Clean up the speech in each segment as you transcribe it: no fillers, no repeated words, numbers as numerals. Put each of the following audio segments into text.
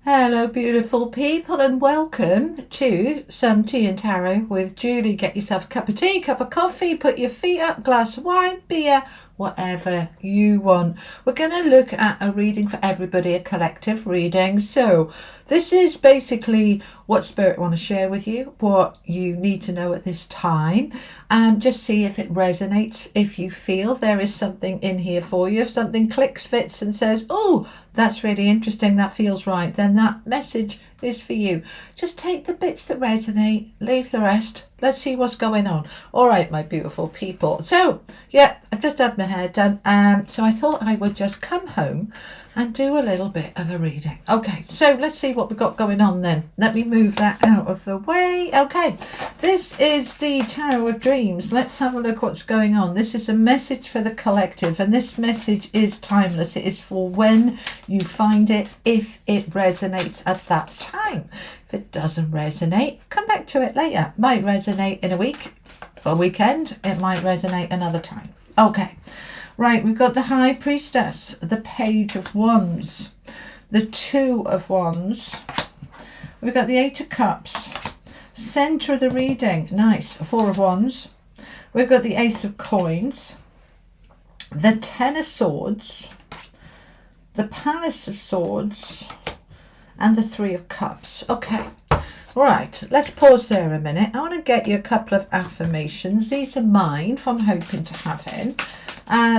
Hello, beautiful people, and welcome to Some Tea and Tarot with Julie. Get yourself a cup of tea, cup of coffee, put your feet up, glass of wine, beer, whatever you want. We're going to look at a reading for everybody, a collective reading. So this is basically what Spirit want to share with you, what you need to know at this time, and just see if it resonates, if you feel there is something in here for you. If something clicks, fits and says, oh, that's really interesting, that feels right, then that message is for you. Just take the bits that resonate, leave the rest. Let's see what's going on. All right, my beautiful people. So, yeah, I've just had my hair done. So I thought I would just come home and do a little bit of a reading. Okay, so let's see what we've got going on then. Let me move that out of the way. Okay, this is the Tarot of Dreams. Let's have a look what's going on. This is a message for the collective, and this message is timeless. It is for when you find it, if it resonates at that time. If it doesn't resonate, come back to it later. Might resonate in a week or weekend. It might resonate another time. Okay. Right, we've got the High Priestess, the Page of Wands, the Two of Wands. We've got the Eight of Cups, centre of the reading, nice, Four of Wands. We've got the Ace of Coins, the Ten of Swords, the Palace of Swords, and the Three of Cups. Okay, right, let's pause there a minute. I want to get you a couple of affirmations. These are mine from Hoping to Have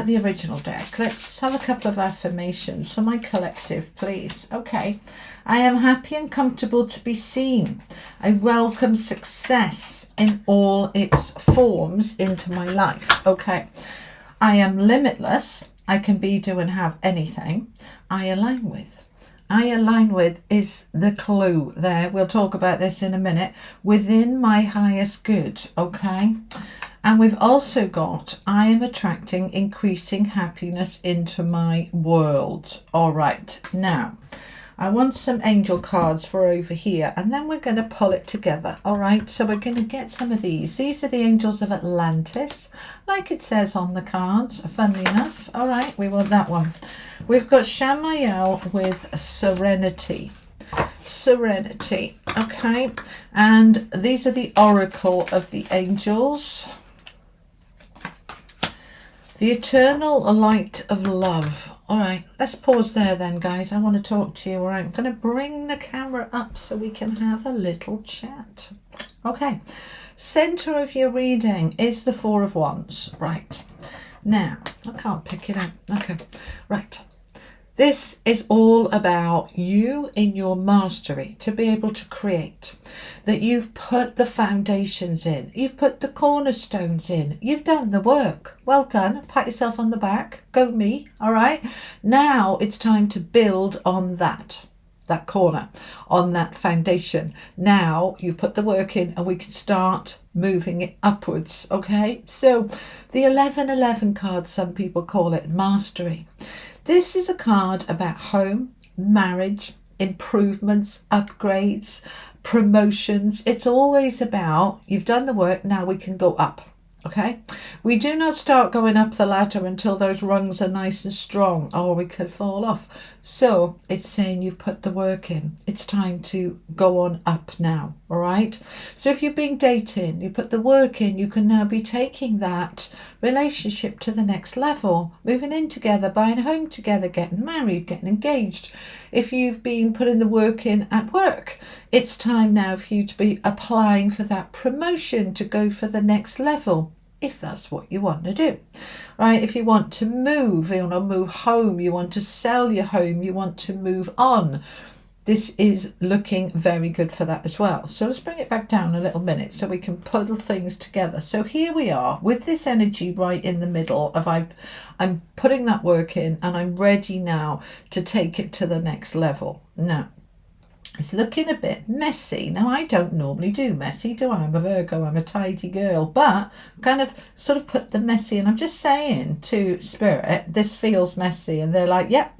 the original deck. Let's have a couple of affirmations for my collective, please. Okay. I am happy and comfortable to be seen. I welcome success in all its forms into my life. Okay. I am limitless. I can be, do, and have anything I align with. I align with is the clue there. We'll talk about this in a minute. Within my highest good. Okay. And we've also got, I am attracting increasing happiness into my world. All right, now, I want some angel cards for over here, and then we're going to pull it together. All right, so we're going to get some of these. These are the angels of Atlantis, like it says on the cards, funnily enough. All right, we want that one. We've got Shamael with Serenity. Serenity, okay, and these are the oracle of the angels. The eternal light of love. All right, let's pause there then, guys. I want to talk to you. All right, I'm going to bring the camera up so we can have a little chat. Okay, center of your reading is the Four of Wands. Right, now, I can't pick it up. Okay, right. This is all about you in your mastery to be able to create. That you've put the foundations in. You've put the cornerstones in. You've done the work. Well done. Pat yourself on the back. Go me. All right. Now it's time to build on that corner, on that foundation. Now you've put the work in and we can start moving it upwards. Okay. So the 1111 card, some people call it mastery. This is a card about home, marriage, improvements, upgrades, promotions. It's always about, you've done the work, now we can go up. Okay, we do not start going up the ladder until those rungs are nice and strong, or we could fall off. So it's saying you've put the work in. It's time to go on up now. All right. So if you've been dating, you put the work in, you can now be taking that relationship to the next level, moving in together, buying a home together, getting married, getting engaged. If you've been putting the work in at work, it's time now for you to be applying for that promotion to go for the next level, if that's what you want to do. Right, if you want to move, you want to move home, you want to sell your home, you want to move on, this is looking very good for that as well. So let's bring it back down a little minute so we can puddle things together. So here we are with this energy right in the middle of I'm putting that work in and I'm ready now to take it to the next level. Now, it's looking a bit messy. Now, I don't normally do messy, do I? I'm a Virgo, I'm a tidy girl, but kind of sort of put the messy, and I'm just saying to Spirit, this feels messy, and they're like, yep,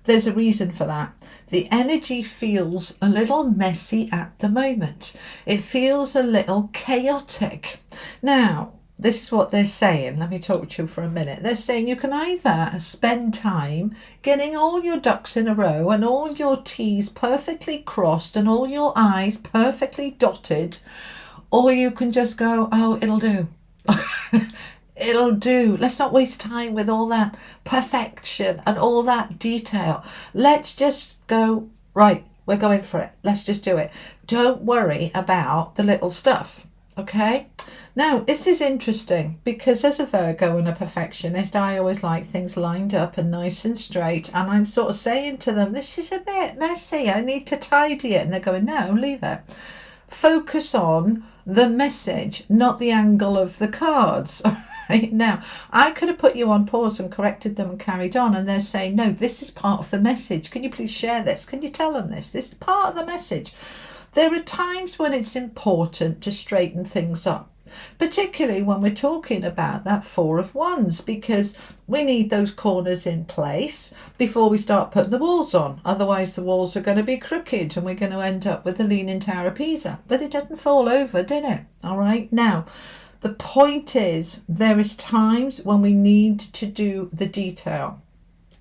there's a reason for that. The energy feels a little messy at the moment. It feels a little chaotic. Now, this is what they're saying. Let me talk to you for a minute. They're saying you can either spend time getting all your ducks in a row and all your T's perfectly crossed and all your I's perfectly dotted, or you can just go, oh, it'll do. It'll do. Let's not waste time with all that perfection and all that detail. Let's just go, right, we're going for it. Let's just do it. Don't worry about the little stuff, okay? Now, this is interesting because as a Virgo and a perfectionist, I always like things lined up and nice and straight. And I'm sort of saying to them, this is a bit messy. I need to tidy it. And they're going, no, leave it. Focus on the message, not the angle of the cards. Right? Now, I could have put you on pause and corrected them and carried on, and they're saying, no, this is part of the message. Can you please share this? Can you tell them this? This is part of the message. There are times when it's important to straighten things up, particularly when we're talking about that Four of Wands, because we need those corners in place before we start putting the walls on. Otherwise, the walls are going to be crooked and we're going to end up with the Leaning Tower of Pisa. But it didn't fall over, did it? All right. Now, the point is, there is times when we need to do the detail.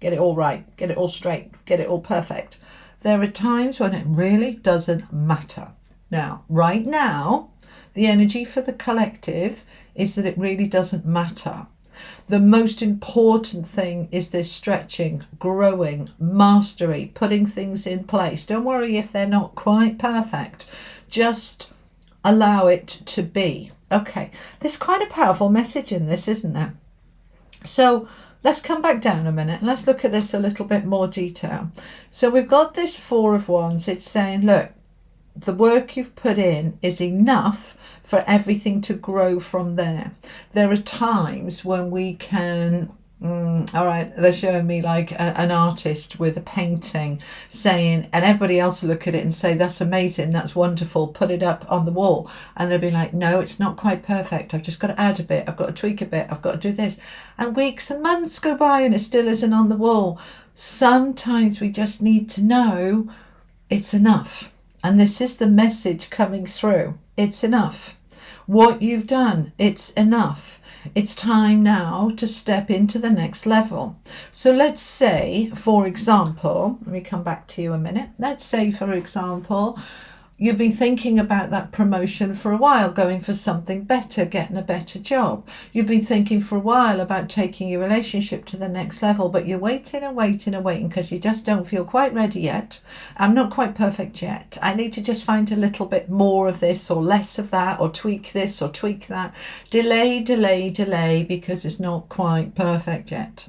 Get it all right, get it all straight, get it all perfect. There are times when it really doesn't matter. Now, right now, the energy for the collective is that it really doesn't matter. The most important thing is this stretching, growing, mastery, putting things in place. Don't worry if they're not quite perfect. Just allow it to be. Okay, there's quite a powerful message in this, isn't there? So let's come back down a minute and let's look at this a little bit more detail. So we've got this Four of Wands. It's saying, look, the work you've put in is enough for everything to grow from there. There are times when we can, all right, they're showing me like an artist with a painting saying, and everybody else will look at it and say, that's amazing, that's wonderful, put it up on the wall. And they'll be like, no, it's not quite perfect. I've just got to add a bit. I've got to tweak a bit. I've got to do this. And weeks and months go by and it still isn't on the wall. Sometimes we just need to know it's enough. And this is the message coming through. It's enough. What you've done, it's enough. It's time now to step into the next level. So let's say, for example, let me come back to you a minute. Let's say, for example, you've been thinking about that promotion for a while, going for something better, getting a better job. You've been thinking for a while about taking your relationship to the next level, but you're waiting and waiting and waiting because you just don't feel quite ready yet. I'm not quite perfect yet. I need to just find a little bit more of this or less of that, or tweak this or tweak that. Delay, delay, delay, because it's not quite perfect yet.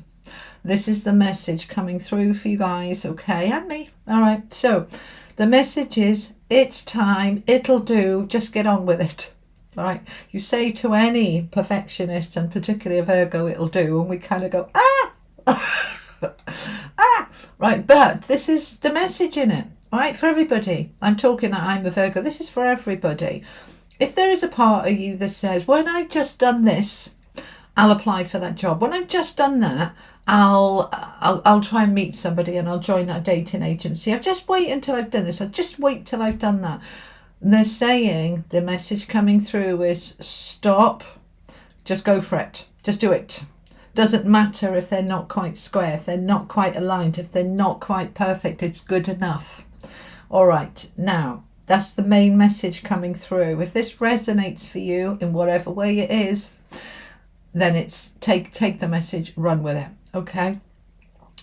This is the message coming through for you guys, okay, and me. All right, so the message is, it's time, it'll do, just get on with it. All right, you say to any perfectionist, and particularly a Virgo, it'll do, and we kind of go, right, but this is the message in it, all right, for everybody. I'm talking that I'm a Virgo, this is for everybody. If there is a part of you that says, when I've just done this, I'll apply for that job. When I've just done that, I'll try and meet somebody and I'll join a dating agency. I'll just wait until I've done this. I'll just wait till I've done that. And they're saying, the message coming through is, stop, just go for it. Just do it. Doesn't matter if they're not quite square, if they're not quite aligned, if they're not quite perfect, it's good enough. All right, now, that's the main message coming through. If this resonates for you in whatever way it is, then it's take the message, run with it. Okay,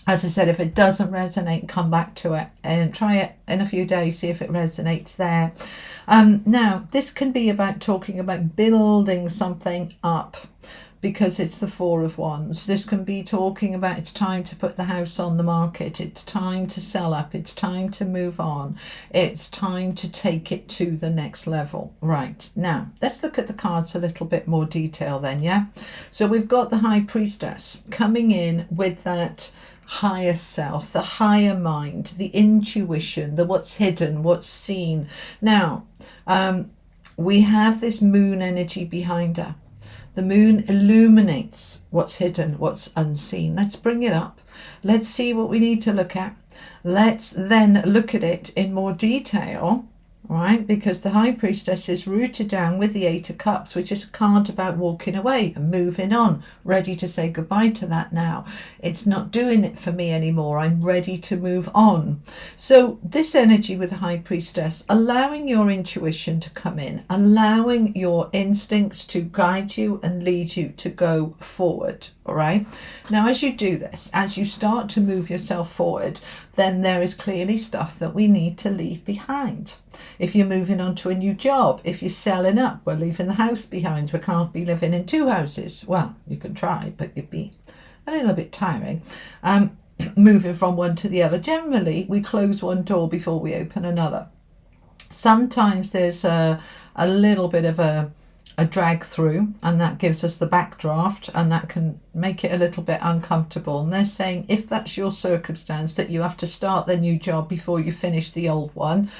as I said, if it doesn't resonate, come back to it and try it in a few days, see if it resonates there. Now, this can be about talking about building something up, because it's the Four of Wands. This can be talking about, it's time to put the house on the market, it's time to sell up, it's time to move on, it's time to take it to the next level. Right, now let's look at the cards a little bit more detail then, yeah? So we've got the High Priestess coming in with that higher self, the higher mind, the intuition, the what's hidden, what's seen. Now, we have this moon energy behind her. The moon illuminates what's hidden, what's unseen. Let's bring it up. Let's see what we need to look at. Let's then look at it in more detail. right? Because the High Priestess is rooted down with the Eight of Cups, which is a card about walking away and moving on, ready to say goodbye to that now. It's not doing it for me anymore. I'm ready to move on. So this energy with the High Priestess, allowing your intuition to come in, allowing your instincts to guide you and lead you to go forward. All right. Now, as you do this, as you start to move yourself forward, then there is clearly stuff that we need to leave behind. If you're moving on to a new job, if you're selling up, we're leaving the house behind. We can't be living in two houses. Well, you can try, but it'd be a little bit tiring. Moving from one to the other. Generally, we close one door before we open another. Sometimes there's a little bit of a drag through, and that gives us the backdraft, and that can make it a little bit uncomfortable. And they're saying if that's your circumstance, that you have to start the new job before you finish the old one,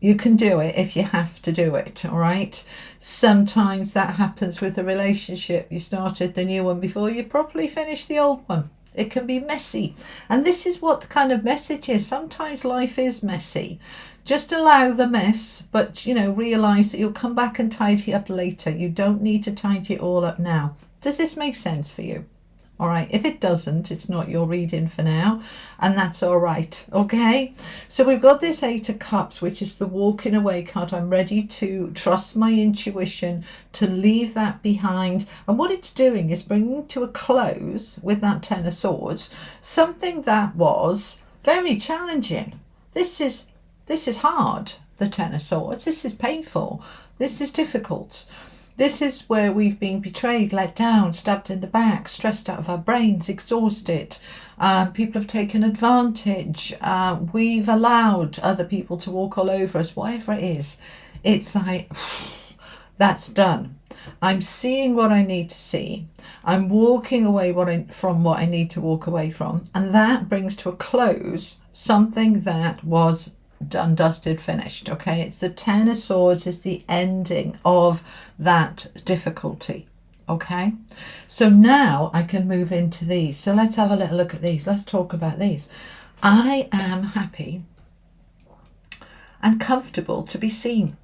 you can do it if you have to do it. All right. Sometimes that happens with a relationship. You started the new one before you properly finished the old one. It can be messy, and this is what the kind of message is. Sometimes life is messy. Just allow the mess, but realize that you'll come back and tidy up later. You don't need to tidy it all up now. Does this make sense for you? All right. If it doesn't, it's not your reading for now, and that's all right. Okay. So we've got this Eight of Cups, which is the walking away card. I'm ready to trust my intuition, to leave that behind. And what it's doing is bringing to a close with that Ten of Swords something that was very challenging. This is hard, the Ten of Swords. This is painful. This is difficult. This is where we've been betrayed, let down, stabbed in the back, stressed out of our brains, exhausted. People have taken advantage. We've allowed other people to walk all over us, whatever it is. It's like, that's done. I'm seeing what I need to see. I'm walking away from what I need to walk away from. And that brings to a close something that was done, dusted, finished. Okay, it's the Ten of Swords is the ending of that difficulty. Okay, so now I can move into these. So let's have a little look at these. Let's talk about these. I am happy and comfortable to be seen.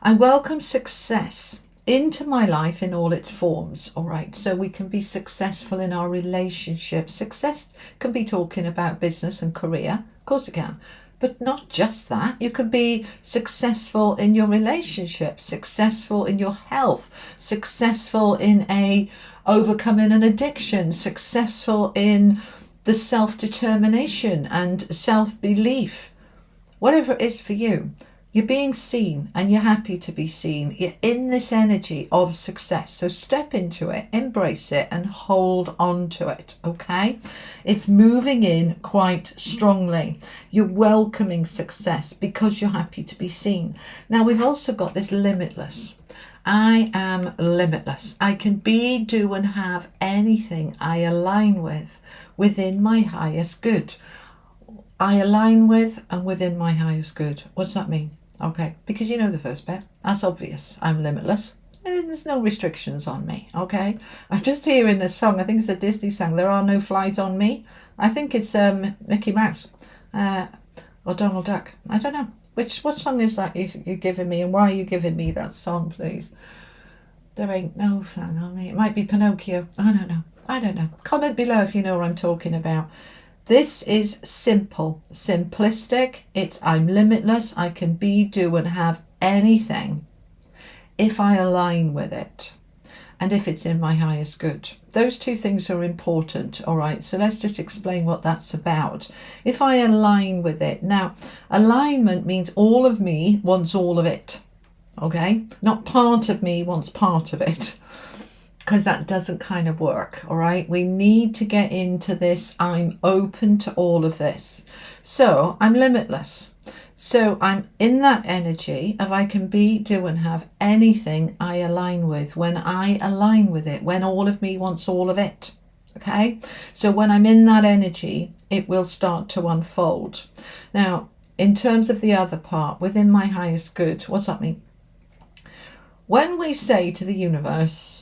I welcome success into my life in all its forms. All right, so we can be successful in our relationships. Success can be talking about business and career. Of course it can. But not just that. You can be successful in your relationship, successful in your health, successful in overcoming an addiction, successful in the self-determination and self-belief. Whatever it is for you, you're being seen and you're happy to be seen. You're in this energy of success. So step into it, embrace it, and hold on to it. Okay? It's moving in quite strongly. You're welcoming success because you're happy to be seen. Now, we've also got this limitless. I am limitless. I can be, do, and have anything I align with within my highest good. I align with and within my highest good. What's that mean? Okay, because you know the first bit. That's obvious. I'm limitless. There's no restrictions on me. Okay, I'm just hearing this song. I think it's a Disney song. There are no flies on me. I think it's Mickey Mouse or Donald Duck. I don't know. What song is that you're giving me, and why are you giving me that song, please? There ain't no fly on me. It might be Pinocchio. I don't know. Comment below if you know what I'm talking about. This is simple, simplistic. I'm limitless. I can be, do, and have anything if I align with it and if it's in my highest good. Those two things are important. All right. So let's just explain what that's about. If I align with it. Now, alignment means all of me wants all of it. Okay. Not part of me wants part of it. Because that doesn't kind of work, all right? We need to get into this. I'm open to all of this. So I'm limitless. So I'm in that energy of I can be, do, and have anything I align with when I align with it, when all of me wants all of it, okay? So when I'm in that energy, it will start to unfold. Now, in terms of the other part, within my highest good, what's that mean? When we say to the universe,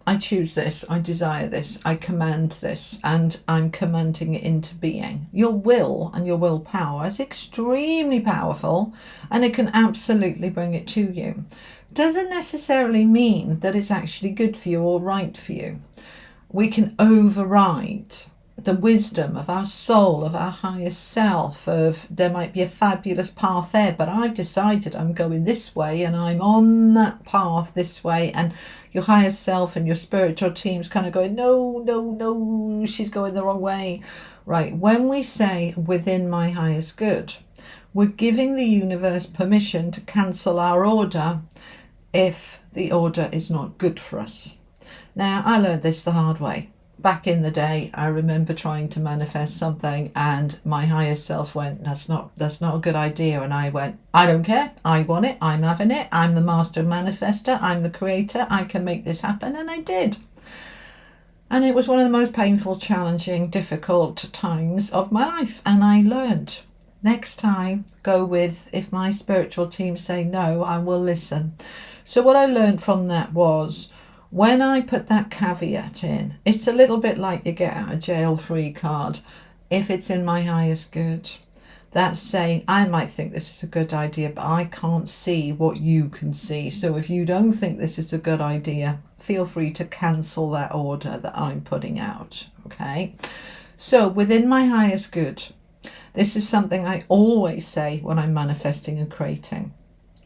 I choose this, I desire this, I command this, and I'm commanding it into being. Your will and your willpower is extremely powerful, and it can absolutely bring it to you. Doesn't necessarily mean that it's actually good for you or right for you. We can override the wisdom of our soul, of our highest self, of there might be a fabulous path there, but I've decided I'm going this way and I'm on that path this way, and your highest self and your spiritual team's kind of going, no, she's going the wrong way. Right, when we say within my highest good, we're giving the universe permission to cancel our order if the order is not good for us. Now, I learned this the hard way. Back in the day, I remember trying to manifest something and my higher self went, that's not a good idea. And I went, I don't care. I want it. I'm having it. I'm the master manifester. I'm the creator. I can make this happen. And I did. And it was one of the most painful, challenging, difficult times of my life. And I learned, next time, go with, if my spiritual team say no, I will listen. So what I learned from that was, when I put that caveat in, it's a little bit like you get out of jail free card. If it's in my highest good, that's saying, I might think this is a good idea, but I can't see what you can see. So if you don't think this is a good idea, feel free to cancel that order that I'm putting out. Okay. So within my highest good, this is something I always say when I'm manifesting and creating.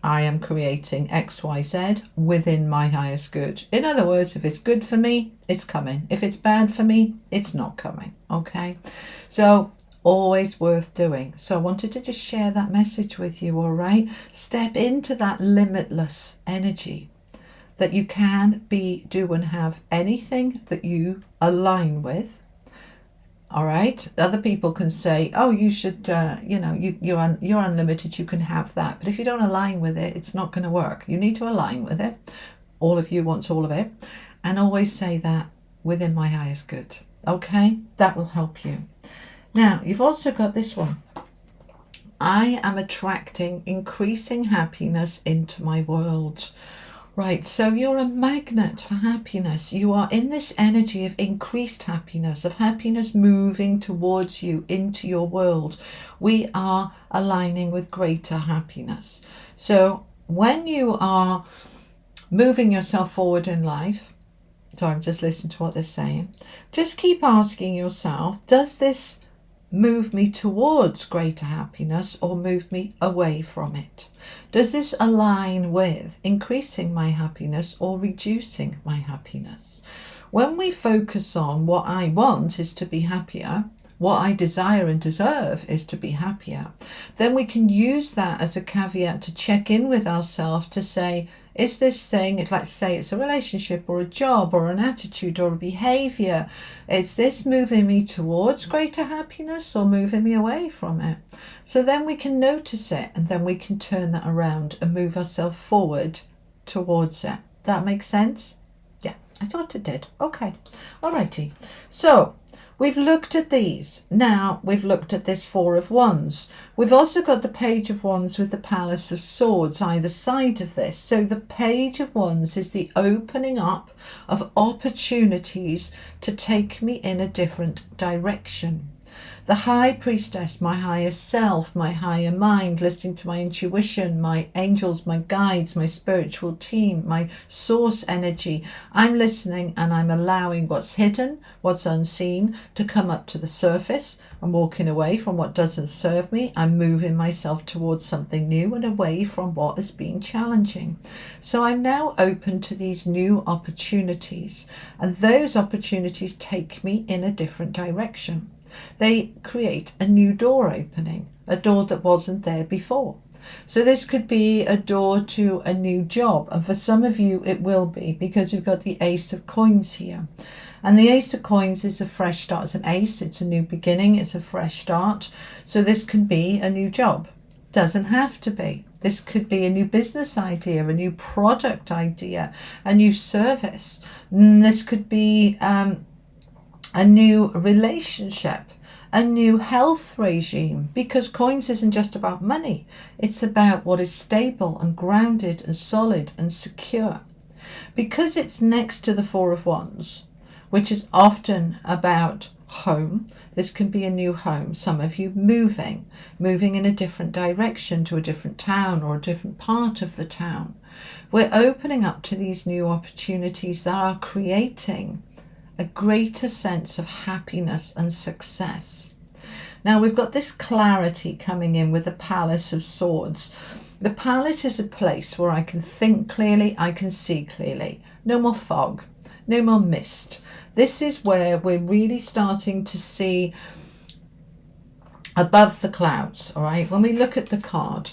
I am creating XYZ within my highest good. In other words, if it's good for me, it's coming. If it's bad for me, it's not coming. Okay. So always worth doing. So I wanted to just share that message with you. All right. Step into that limitless energy that you can be, do, and have anything that you align with. All right. Other people can say, oh, you should, you're unlimited. You can have that. But if you don't align with it, it's not going to work. You need to align with it. All of you wants all of it. And always say that within my highest good. Okay. That will help you. Now, you've also got this one. I am attracting increasing happiness into my world. Right, so you're a magnet for happiness. You are in this energy of increased happiness, of happiness moving towards you into your world. We are aligning with greater happiness. So when you are moving yourself forward in life, so I'm just listening to what they're saying, just keep asking yourself, does this move me towards greater happiness or move me away from it? Does this align with increasing my happiness or reducing my happiness? When we focus on what I want is to be happier, what I desire and deserve is to be happier, then we can use that as a caveat to check in with ourselves to say, is this thing, let's say it's a relationship or a job or an attitude or a behavior, is this moving me towards greater happiness or moving me away from it? So then we can notice it and then we can turn that around and move ourselves forward towards it. That makes sense? Yeah, I thought it did. Okay. Alrighty. So we've looked at these. Now we've looked at this Four of Wands. We've also got the Page of Wands with the Palace of Swords either side of this. So the Page of Wands is the opening up of opportunities to take me in a different direction. The High Priestess, my higher self, my higher mind, listening to my intuition, my angels, my guides, my spiritual team, my source energy. I'm listening and I'm allowing what's hidden, what's unseen to come up to the surface. I'm walking away from what doesn't serve me. I'm moving myself towards something new and away from what has been challenging. So I'm now open to these new opportunities, and those opportunities take me in a different direction. They create a new door opening, a door that wasn't there before. So this could be a door to a new job. And for some of you, it will be, because we've got the Ace of Coins here. And the Ace of Coins is a fresh start. It's an ace. It's a new beginning. It's a fresh start. So this can be a new job. Doesn't have to be. This could be a new business idea, a new product idea, a new service. This could be a new relationship, a new health regime, because coins isn't just about money. It's about what is stable and grounded and solid and secure. Because it's next to the Four of Wands, which is often about home. This can be a new home. Some of you moving in a different direction to a different town or a different part of the town. We're opening up to these new opportunities that are creating a greater sense of happiness and success. Now we've got this clarity coming in with the Palace of Swords. The palace is a place where I can think clearly, I can see clearly. No more fog, no more mist. This is where we're really starting to see above the clouds, all right? When we look at the card,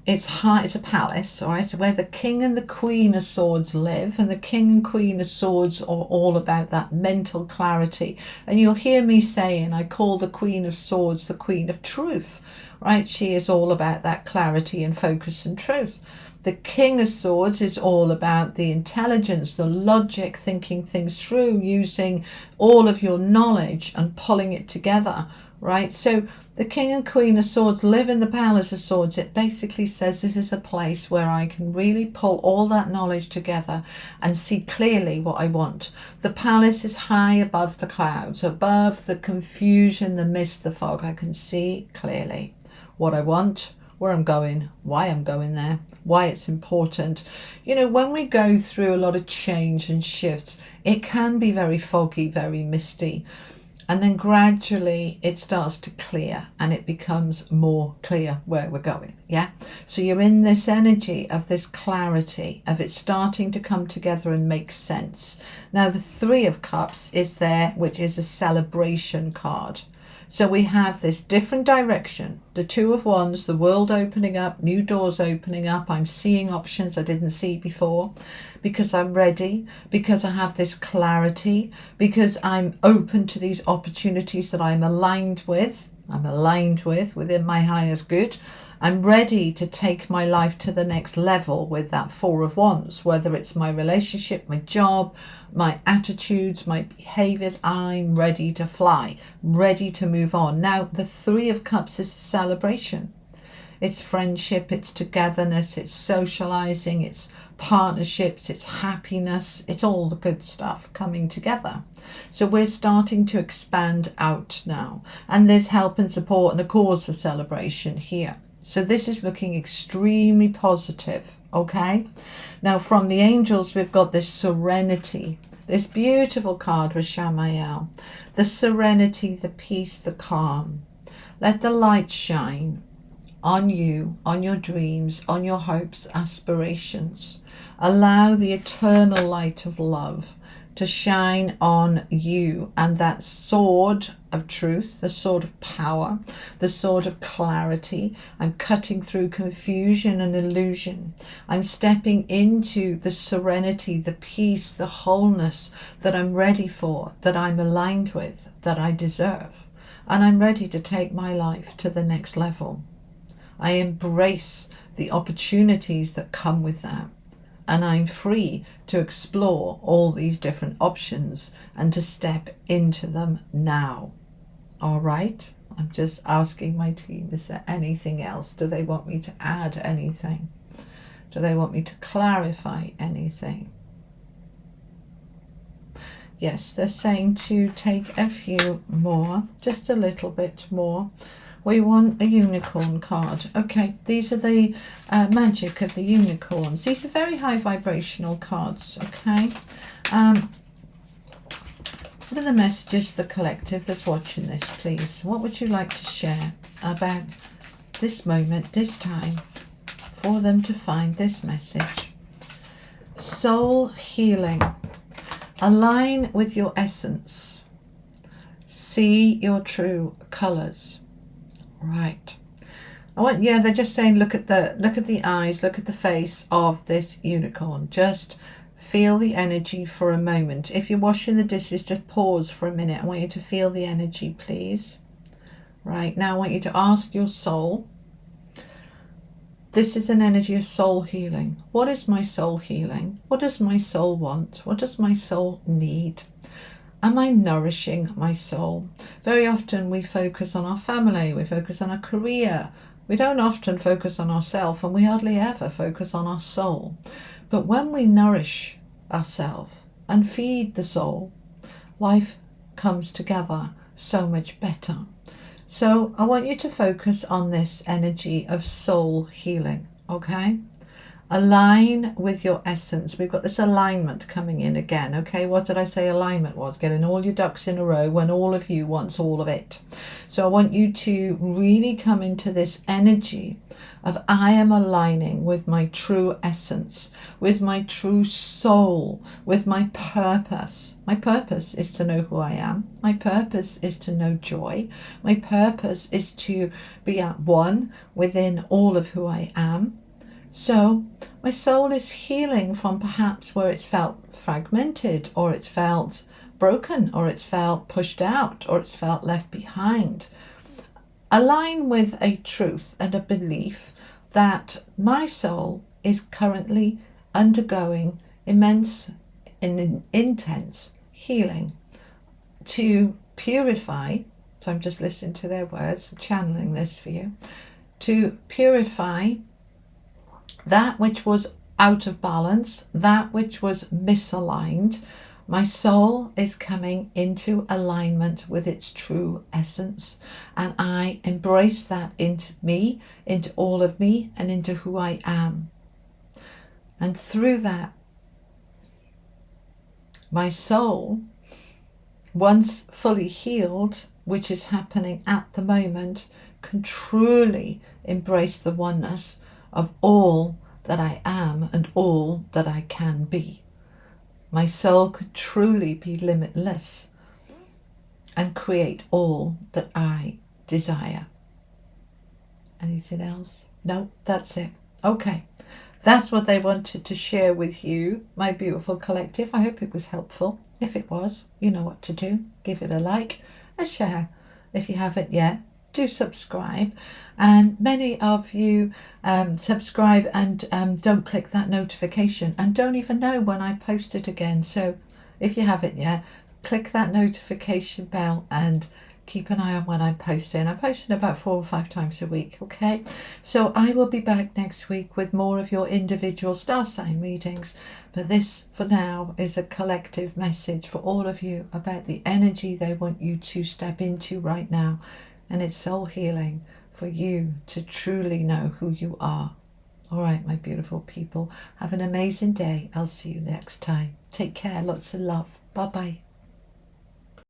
it's high, it's a palace, all right? So where the King and the Queen of Swords live, and the King and Queen of Swords are all about that mental clarity. And you'll hear me saying, I call the Queen of Swords the Queen of Truth, right? She is all about that clarity and focus and truth. The King of Swords is all about the intelligence, the logic, thinking things through, using all of your knowledge and pulling it together, right? So the King and Queen of Swords live in the Palace of Swords. It basically says this is a place where I can really pull all that knowledge together and see clearly what I want. The palace is high above the clouds, above the confusion, the mist, the fog. I can see clearly what I want, where I'm going, why I'm going there, why it's important. You know, when we go through a lot of change and shifts, it can be very foggy, very misty. And then gradually it starts to clear and it becomes more clear where we're going. Yeah. So you're in this energy of this clarity, of it starting to come together and make sense. Now the Three of Cups is there, which is a celebration card. So we have this different direction, the Two of Wands, the world opening up, new doors opening up. I'm seeing options I didn't see before because I'm ready, because I have this clarity, because I'm open to these opportunities that I'm aligned with within my highest good. I'm ready to take my life to the next level with that Four of Wands, whether it's my relationship, my job, my attitudes, my behaviors. I'm ready to fly, ready to move on. Now, the Three of Cups is a celebration. It's friendship, it's togetherness, it's socializing, it's partnerships, it's happiness, it's all the good stuff coming together. So we're starting to expand out now, and there's help and support and a cause for celebration here. So this is looking extremely positive, okay? Now from the angels, we've got this serenity, this beautiful card with Shamael. The serenity, the peace, the calm. Let the light shine on you, on your dreams, on your hopes, aspirations. Allow the eternal light of love to shine on you, and that sword of truth, the sword of power, the sword of clarity. I'm cutting through confusion and illusion. I'm stepping into the serenity, the peace, the wholeness that I'm ready for, that I'm aligned with, that I deserve. And I'm ready to take my life to the next level. I embrace the opportunities that come with that. And I'm free to explore all these different options and to step into them now. All right? I'm just asking my team, is there anything else? Do they want me to add anything? Do they want me to clarify anything? Yes, they're saying to take a few more, just a little bit more. We want a unicorn card. Okay, these are the magic of the unicorns. These are very high vibrational cards, okay? What are the messages for the collective that's watching this, please? What would you like to share about this moment, this time, for them to find this message? Soul healing. Align with your essence. See your true colours. Right. They're just saying look at the eyes, look at the face of this unicorn. Just feel the energy for a moment. If you're washing the dishes, just pause for a minute. I want you to feel the energy, please. Right. Now I want you to ask your soul. This is an energy of soul healing. What is my soul healing? What does my soul want? What does my soul need? Am I nourishing my soul? Very often we focus on our family, we focus on our career. We don't often focus on ourselves, and we hardly ever focus on our soul. But when we nourish ourselves and feed the soul, life comes together so much better. So I want you to focus on this energy of soul healing, okay? Align with your essence. We've got this alignment coming in again, okay? What did I say alignment was? Getting all your ducks in a row when all of you wants all of it. So I want you to really come into this energy of I am aligning with my true essence, with my true soul, with my purpose. My purpose is to know who I am. My purpose is to know joy. My purpose is to be at one within all of who I am. So my soul is healing from perhaps where it's felt fragmented, or it's felt broken, or it's felt pushed out, or it's felt left behind. Align with a truth and a belief that my soul is currently undergoing immense and intense healing to purify. So I'm just listening to their words, I'm channeling this for you, to purify that which was out of balance, that which was misaligned. My soul is coming into alignment with its true essence, and I embrace that into me, into all of me, and into who I am. And through that, my soul, once fully healed, which is happening at the moment, can truly embrace the oneness of all that I am and all that I can be. My soul could truly be limitless and create all that I desire. Anything else? No, that's it. Okay, that's what they wanted to share with you, my beautiful collective. I hope it was helpful. If it was, you know what to do. Give it a like, a share. If you haven't yet, do subscribe. And many of you subscribe and don't click that notification and don't even know when I post it again. So if you haven't yet, click that notification bell and keep an eye on when I'm posting. I'm posting about 4 or 5 times a week, okay? So I will be back next week with more of your individual star sign readings. But this, for now, is a collective message for all of you about the energy they want you to step into right now. And it's soul healing for you to truly know who you are. All right, my beautiful people. Have an amazing day. I'll see you next time. Take care. Lots of love. Bye-bye.